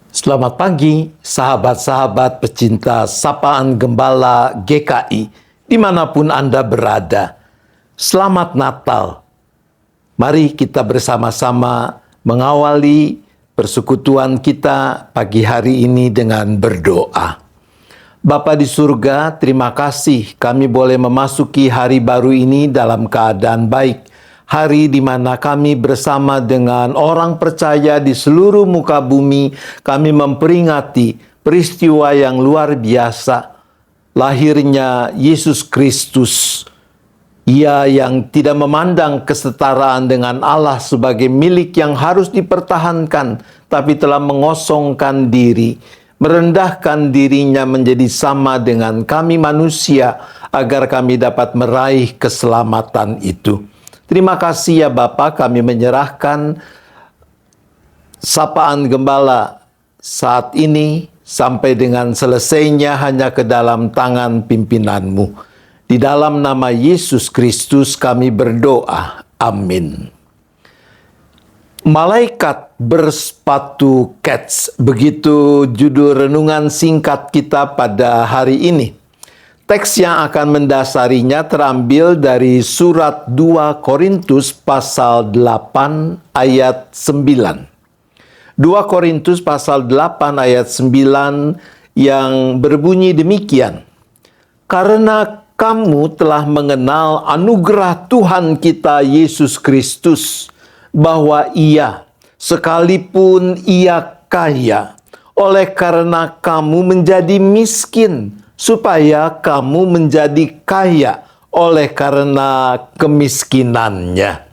Selamat pagi, sahabat-sahabat pecinta Sapaan Gembala GKI, dimanapun Anda berada. Selamat Natal. Mari kita bersama-sama mengawali persekutuan kita pagi hari ini dengan berdoa. Bapa di surga, terima kasih kami boleh memasuki hari baru ini dalam keadaan baik. Hari di mana kami bersama dengan orang percaya di seluruh muka bumi, kami memperingati peristiwa yang luar biasa, lahirnya Yesus Kristus. Ia yang tidak memandang kesetaraan dengan Allah sebagai milik yang harus dipertahankan, tapi telah mengosongkan diri, merendahkan dirinya menjadi sama dengan kami manusia, agar kami dapat meraih keselamatan itu. Terima kasih ya Bapa, kami menyerahkan Sapaan Gembala saat ini sampai dengan selesainya hanya ke dalam tangan pimpinan-Mu. Di dalam nama Yesus Kristus kami berdoa. Amin. Malaikat bersepatu kets, begitu judul renungan singkat kita pada hari ini. Teks yang akan mendasarinya terambil dari surat 2 Korintus pasal 8 ayat 9. 2 Korintus pasal 8 ayat 9 yang berbunyi demikian. Karena kamu telah mengenal anugerah Tuhan kita Yesus Kristus, bahwa Ia, sekalipun Ia kaya, oleh karena kamu menjadi miskin, supaya kamu menjadi kaya oleh karena kemiskinannya.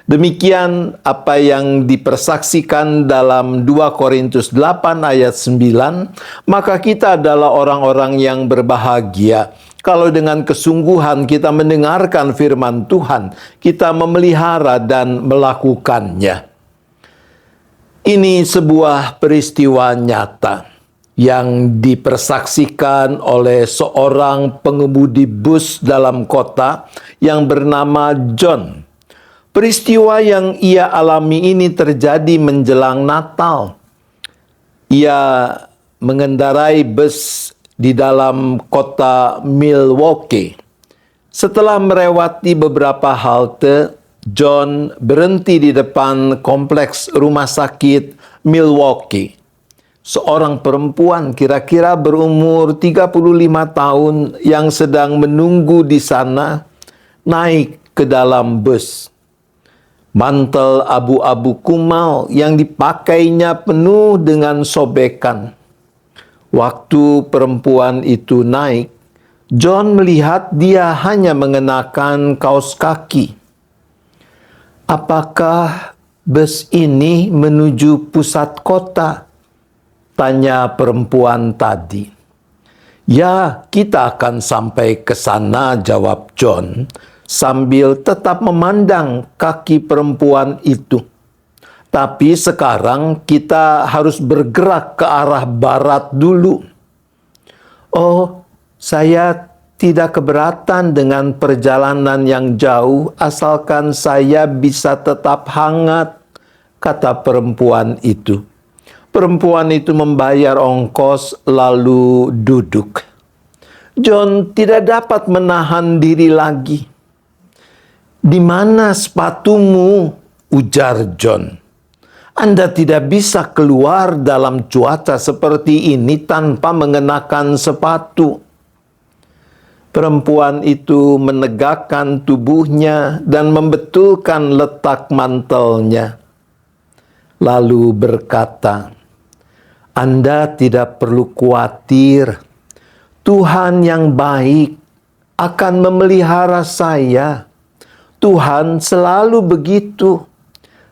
Demikian apa yang dipersaksikan dalam 2 Korintus 8 ayat 9. Maka kita adalah orang-orang yang berbahagia kalau dengan kesungguhan kita mendengarkan firman Tuhan, kita memelihara dan melakukannya. Ini sebuah peristiwa nyata yang dipersaksikan oleh seorang pengemudi bus dalam kota yang bernama John. Peristiwa yang ia alami ini terjadi menjelang Natal. Ia mengendarai bus di dalam kota Milwaukee. Setelah melewati beberapa halte, John berhenti di depan kompleks rumah sakit Milwaukee. Seorang perempuan kira-kira berumur 35 tahun yang sedang menunggu di sana naik ke dalam bus. Mantel abu-abu kumal yang dipakainya penuh dengan sobekan. Waktu perempuan itu naik, John melihat dia hanya mengenakan kaos kaki. Apakah bus ini menuju pusat kota? Tanya perempuan tadi. Ya, kita akan sampai ke sana, jawab John, sambil tetap memandang kaki perempuan itu. Tapi sekarang kita harus bergerak ke arah barat dulu. Oh, saya tidak keberatan dengan perjalanan yang jauh, asalkan saya bisa tetap hangat, kata perempuan itu. Perempuan itu membayar ongkos lalu duduk. John tidak dapat menahan diri lagi. Di mana sepatumu? Ujar John. Anda tidak bisa keluar dalam cuaca seperti ini tanpa mengenakan sepatu. Perempuan itu menegakkan tubuhnya dan membetulkan letak mantelnya. Lalu berkata, Anda tidak perlu khawatir. Tuhan yang baik akan memelihara saya. Tuhan selalu begitu.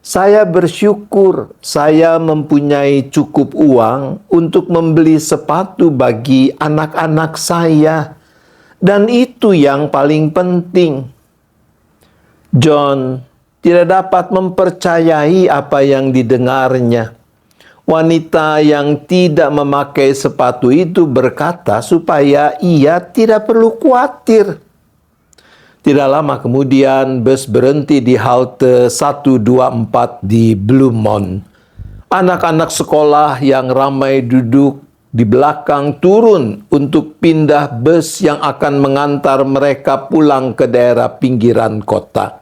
Saya bersyukur saya mempunyai cukup uang untuk membeli sepatu bagi anak-anak saya. Dan itu yang paling penting. John tidak dapat mempercayai apa yang didengarnya. Wanita yang tidak memakai sepatu itu berkata supaya ia tidak perlu khawatir. Tidak lama kemudian bus berhenti di halte 124 di Blue Mound. Anak-anak sekolah yang ramai duduk di belakang turun untuk pindah bus yang akan mengantar mereka pulang ke daerah pinggiran kota.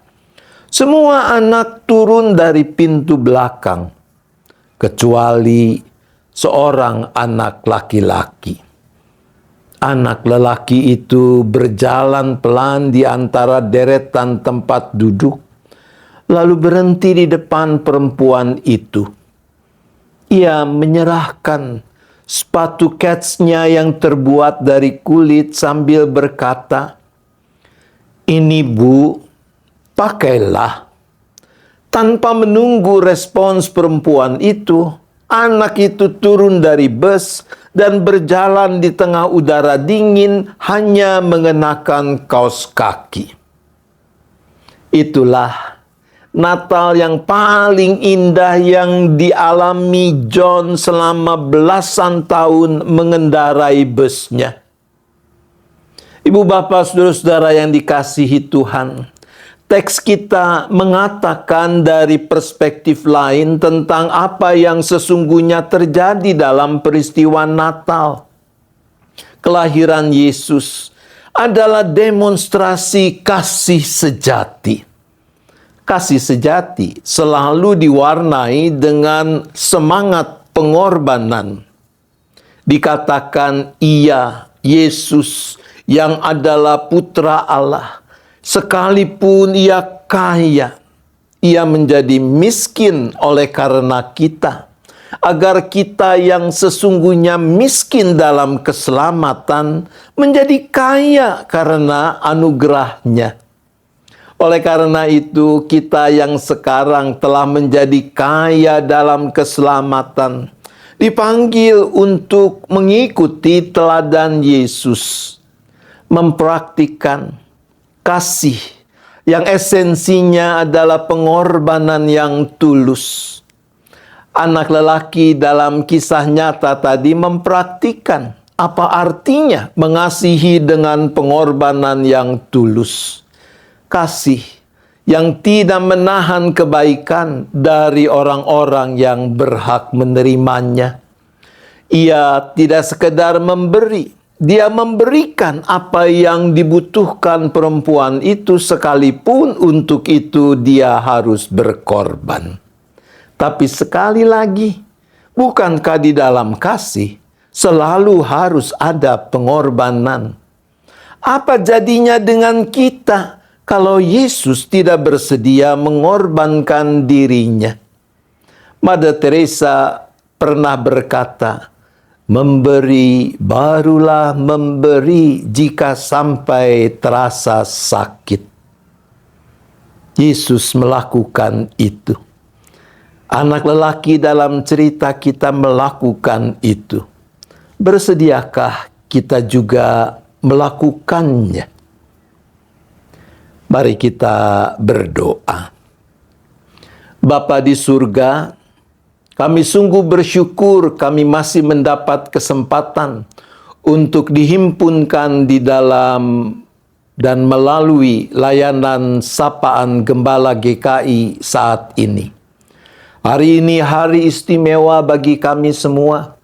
Semua anak turun dari pintu belakang, kecuali seorang anak laki-laki. Anak lelaki itu berjalan pelan di antara deretan tempat duduk, lalu berhenti di depan perempuan itu. Ia menyerahkan sepatu kets-nya yang terbuat dari kulit sambil berkata, "Ini Bu, pakailah." Tanpa menunggu respons perempuan itu, anak itu turun dari bus dan berjalan di tengah udara dingin hanya mengenakan kaos kaki. Itulah Natal yang paling indah yang dialami John selama belasan tahun mengendarai busnya. Ibu bapak saudara-saudara yang dikasihi Tuhan, teks kita mengatakan dari perspektif lain tentang apa yang sesungguhnya terjadi dalam peristiwa Natal. Kelahiran Yesus adalah demonstrasi kasih sejati. Kasih sejati selalu diwarnai dengan semangat pengorbanan. Dikatakan Ia, Yesus, yang adalah Putra Allah, sekalipun Ia kaya, Ia menjadi miskin oleh karena kita, agar kita yang sesungguhnya miskin dalam keselamatan menjadi kaya karena anugerah-Nya. Oleh karena itu, kita yang sekarang telah menjadi kaya dalam keselamatan, dipanggil untuk mengikuti teladan Yesus, mempraktikkan kasih yang esensinya adalah pengorbanan yang tulus. Anak lelaki dalam kisah nyata tadi mempraktikkan apa artinya mengasihi dengan pengorbanan yang tulus. Kasih yang tidak menahan kebaikan dari orang-orang yang berhak menerimanya. Ia tidak sekedar memberi, Dia memberikan apa yang dibutuhkan perempuan itu, sekalipun untuk itu dia harus berkorban. Tapi sekali lagi, bukankah di dalam kasih selalu harus ada pengorbanan? Apa jadinya dengan kita kalau Yesus tidak bersedia mengorbankan dirinya? Mother Teresa pernah berkata, "Memberi barulah memberi jika sampai terasa sakit." Yesus melakukan itu. Anak lelaki dalam cerita kita melakukan itu. Bersediakah kita juga melakukannya? Mari kita berdoa. Bapa di surga, kami sungguh bersyukur kami masih mendapat kesempatan untuk dihimpunkan di dalam dan melalui layanan sapaan Gembala GKI saat ini. Hari ini hari istimewa bagi kami semua,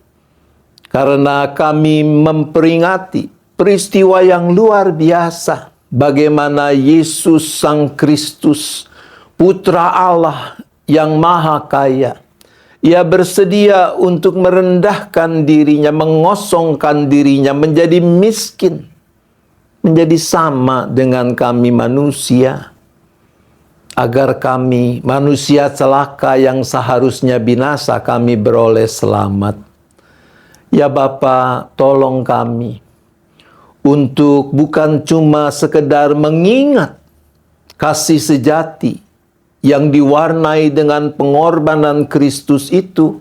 karena kami memperingati peristiwa yang luar biasa, bagaimana Yesus Sang Kristus, Putra Allah yang Maha Kaya, Ia bersedia untuk merendahkan dirinya, mengosongkan dirinya, menjadi miskin, menjadi sama dengan kami manusia, agar kami manusia celaka yang seharusnya binasa, kami beroleh selamat. Ya Bapa, tolong kami untuk bukan cuma sekedar mengingat kasih sejati yang diwarnai dengan pengorbanan Kristus itu,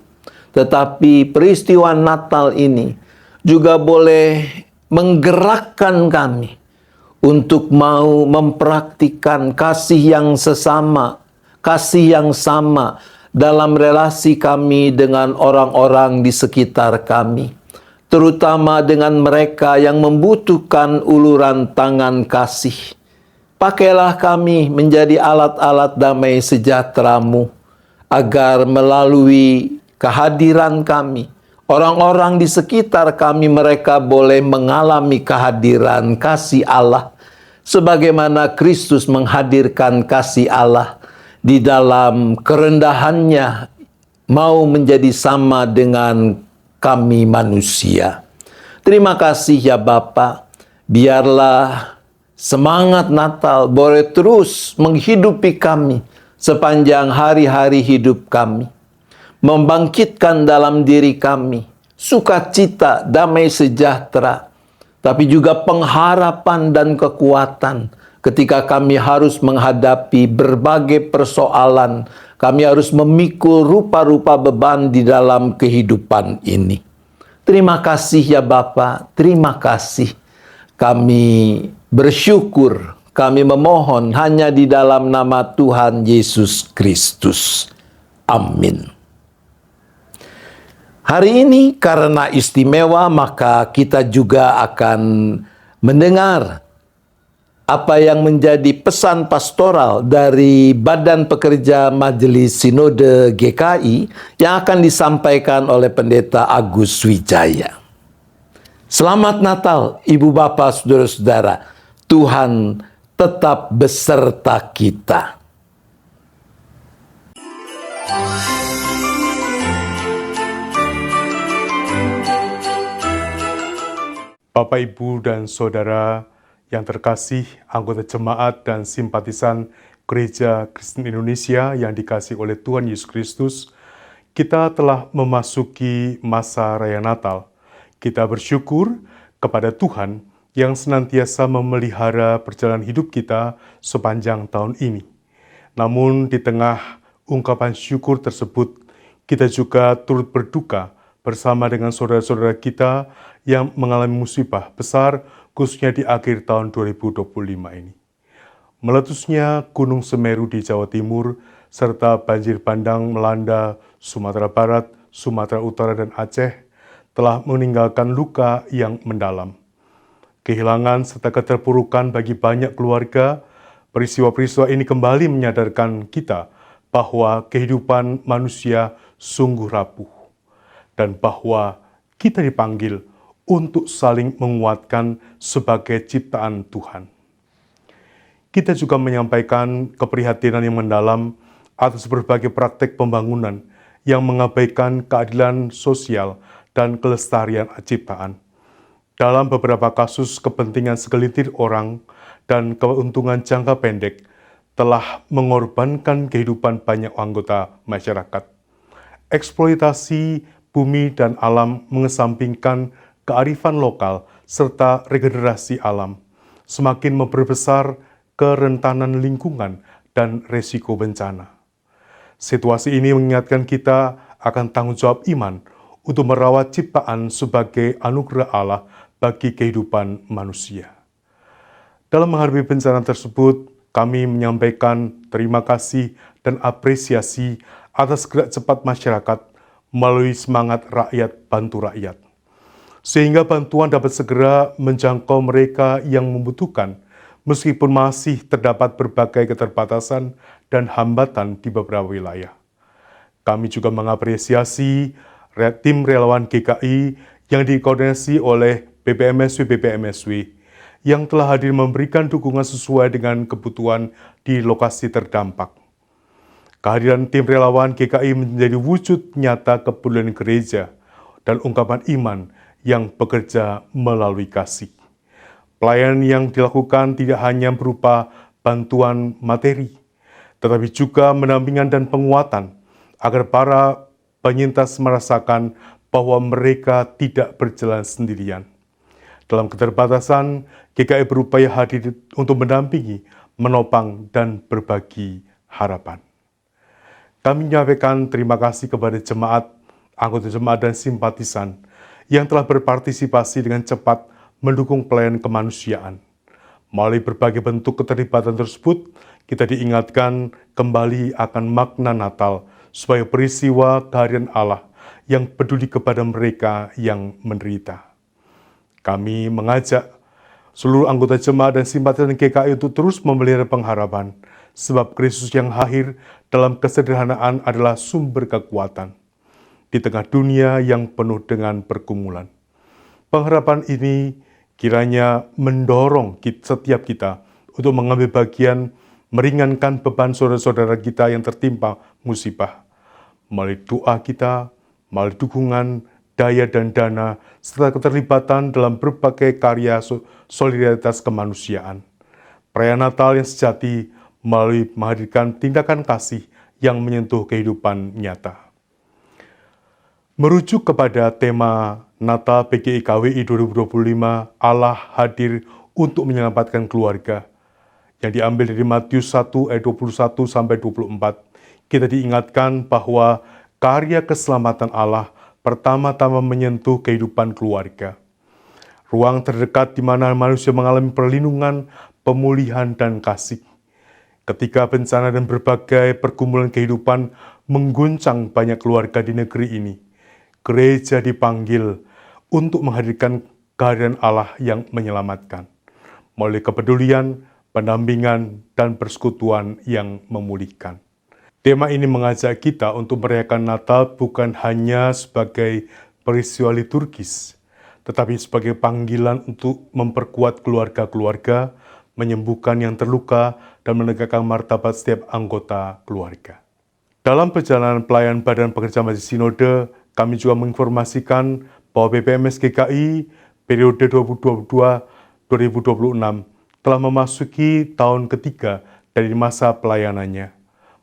tetapi peristiwa Natal ini juga boleh menggerakkan kami untuk mau mempraktikkan kasih yang sesama, kasih yang sama dalam relasi kami dengan orang-orang di sekitar kami, terutama dengan mereka yang membutuhkan uluran tangan kasih. Pakailah kami menjadi alat-alat damai sejahtera-Mu, agar melalui kehadiran kami. Orang-orang di sekitar kami, mereka boleh mengalami kehadiran kasih Allah, sebagaimana Kristus menghadirkan kasih Allah di dalam kerendahannya, mau menjadi sama dengan kami manusia. Terima kasih ya Bapa, biarlah semangat Natal boleh terus menghidupi kami sepanjang hari-hari hidup kami. Membangkitkan dalam diri kami sukacita, damai sejahtera, tapi juga pengharapan dan kekuatan ketika kami harus menghadapi berbagai persoalan. Kami harus memikul rupa-rupa beban di dalam kehidupan ini. Terima kasih ya Bapa, terima kasih. Kami bersyukur, kami memohon hanya di dalam nama Tuhan Yesus Kristus. Amin. Hari ini karena istimewa, maka kita juga akan mendengar apa yang menjadi pesan pastoral dari Badan Pekerja Majelis Sinode GKI yang akan disampaikan oleh Pendeta Agus Wijaya. Selamat Natal, Ibu Bapak, Saudara-saudara. Tuhan tetap beserta kita. Bapak, Ibu, dan Saudara yang terkasih, anggota jemaat dan simpatisan Gereja Kristen Indonesia yang dikasihi oleh Tuhan Yesus Kristus, kita telah memasuki masa Raya Natal. Kita bersyukur kepada Tuhan yang senantiasa memelihara perjalanan hidup kita sepanjang tahun ini. Namun di tengah ungkapan syukur tersebut, kita juga turut berduka bersama dengan saudara-saudara kita yang mengalami musibah besar, khususnya di akhir tahun 2025 ini. Meletusnya Gunung Semeru di Jawa Timur, serta banjir bandang melanda Sumatera Barat, Sumatera Utara, dan Aceh, telah meninggalkan luka yang mendalam. Kehilangan serta keterpurukan bagi banyak keluarga, peristiwa-peristiwa ini kembali menyadarkan kita bahwa kehidupan manusia sungguh rapuh, dan bahwa kita dipanggil untuk saling menguatkan sebagai ciptaan Tuhan. Kita juga menyampaikan keprihatinan yang mendalam atas berbagai praktek pembangunan yang mengabaikan keadilan sosial dan kelestarian ciptaan. Dalam beberapa kasus, kepentingan segelintir orang dan keuntungan jangka pendek telah mengorbankan kehidupan banyak anggota masyarakat. Eksploitasi bumi dan alam mengesampingkan kearifan lokal serta regenerasi alam, semakin memperbesar kerentanan lingkungan dan resiko bencana. Situasi ini mengingatkan kita akan tanggung jawab iman untuk merawat ciptaan sebagai anugerah Allah bagi kehidupan manusia. Dalam menghadapi bencana tersebut, kami menyampaikan terima kasih dan apresiasi atas gerak cepat masyarakat melalui semangat rakyat bantu rakyat, sehingga bantuan dapat segera menjangkau mereka yang membutuhkan, meskipun masih terdapat berbagai keterbatasan dan hambatan di beberapa wilayah. Kami juga mengapresiasi tim relawan GKI yang dikoordinasi oleh BPMSW yang telah hadir memberikan dukungan sesuai dengan kebutuhan di lokasi terdampak. Kehadiran tim relawan GKI menjadi wujud nyata kepedulian gereja dan ungkapan iman yang bekerja melalui kasih. Pelayanan yang dilakukan tidak hanya berupa bantuan materi, tetapi juga pendampingan dan penguatan agar para penyintas merasakan bahwa mereka tidak berjalan sendirian. Dalam keterbatasan, GKI berupaya hadir untuk mendampingi, menopang, dan berbagi harapan. Kami menyampaikan terima kasih kepada jemaat, anggota jemaat, dan simpatisan yang telah berpartisipasi dengan cepat mendukung pelayanan kemanusiaan. Melalui berbagai bentuk keterlibatan tersebut, kita diingatkan kembali akan makna Natal sebagai peristiwa kehadiran Allah yang peduli kepada mereka yang menderita. Kami mengajak seluruh anggota jemaat dan simpatisan GKI untuk terus memelihara pengharapan, sebab Kristus yang hadir dalam kesederhanaan adalah sumber kekuatan. di tengah dunia yang penuh dengan pergumulan. Pengharapan ini kiranya mendorong setiap kita untuk mengambil bagian meringankan beban saudara-saudara kita yang tertimpa musibah. Melalui doa kita, melalui dukungan, daya dan dana, serta keterlibatan dalam berbagai karya solidaritas kemanusiaan. Perayaan Natal yang sejati melalui menghadirkan tindakan kasih yang menyentuh kehidupan nyata. Merujuk kepada tema Natal PGI KWI 2025, Allah hadir untuk menyelamatkan keluarga, yang diambil dari Matius 1 ayat 21 sampai 24, kita diingatkan bahwa karya keselamatan Allah pertama-tama menyentuh kehidupan keluarga. Ruang terdekat di mana manusia mengalami perlindungan, pemulihan, dan kasih. Ketika bencana dan berbagai pergumulan kehidupan mengguncang banyak keluarga di negeri ini, gereja dipanggil untuk menghadirkan kehadiran Allah yang menyelamatkan, melalui kepedulian, pendampingan, dan persekutuan yang memulihkan. Tema ini mengajak kita untuk merayakan Natal bukan hanya sebagai peristiwa liturgis, tetapi sebagai panggilan untuk memperkuat keluarga-keluarga, menyembuhkan yang terluka, dan menegakkan martabat setiap anggota keluarga. Dalam perjalanan pelayanan Badan Pekerja Majelis Sinode, kami juga menginformasikan bahwa BPMS GKI periode 2022-2026 telah memasuki tahun ketiga dari masa pelayanannya.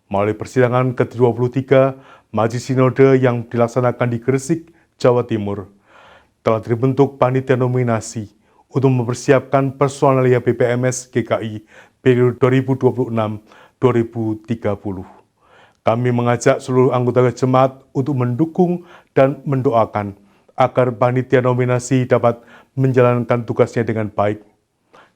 Melalui persidangan ke-23 Majelis Sinode yang dilaksanakan di Gresik, Jawa Timur, telah terbentuk panitia nominasi untuk mempersiapkan personalia BPMS GKI periode 2026-2030. Kami mengajak seluruh anggota jemaat untuk mendukung dan mendoakan agar panitia nominasi dapat menjalankan tugasnya dengan baik.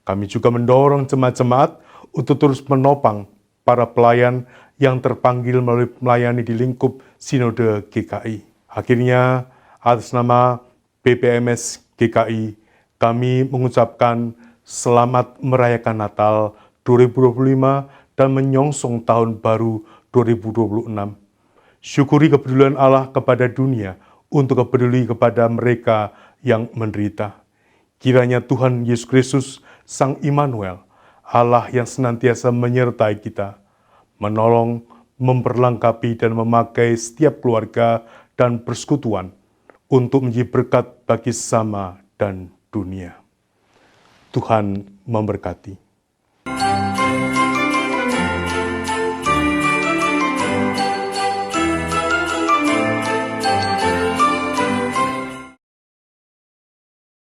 Kami juga mendorong jemaat-jemaat untuk terus menopang para pelayan yang terpanggil melayani di lingkup Sinode GKI. Akhirnya, atas nama BPMS GKI, kami mengucapkan selamat merayakan Natal 2025 dan menyongsong tahun baru 2026. Syukuri kepedulian Allah kepada dunia untuk peduli kepada mereka yang menderita. Kiranya Tuhan Yesus Kristus, Sang Immanuel, Allah yang senantiasa menyertai kita, menolong, memperlengkapi, dan memakai setiap keluarga dan persekutuan untuk menjadi berkat bagi sesama dan dunia. Tuhan memberkati.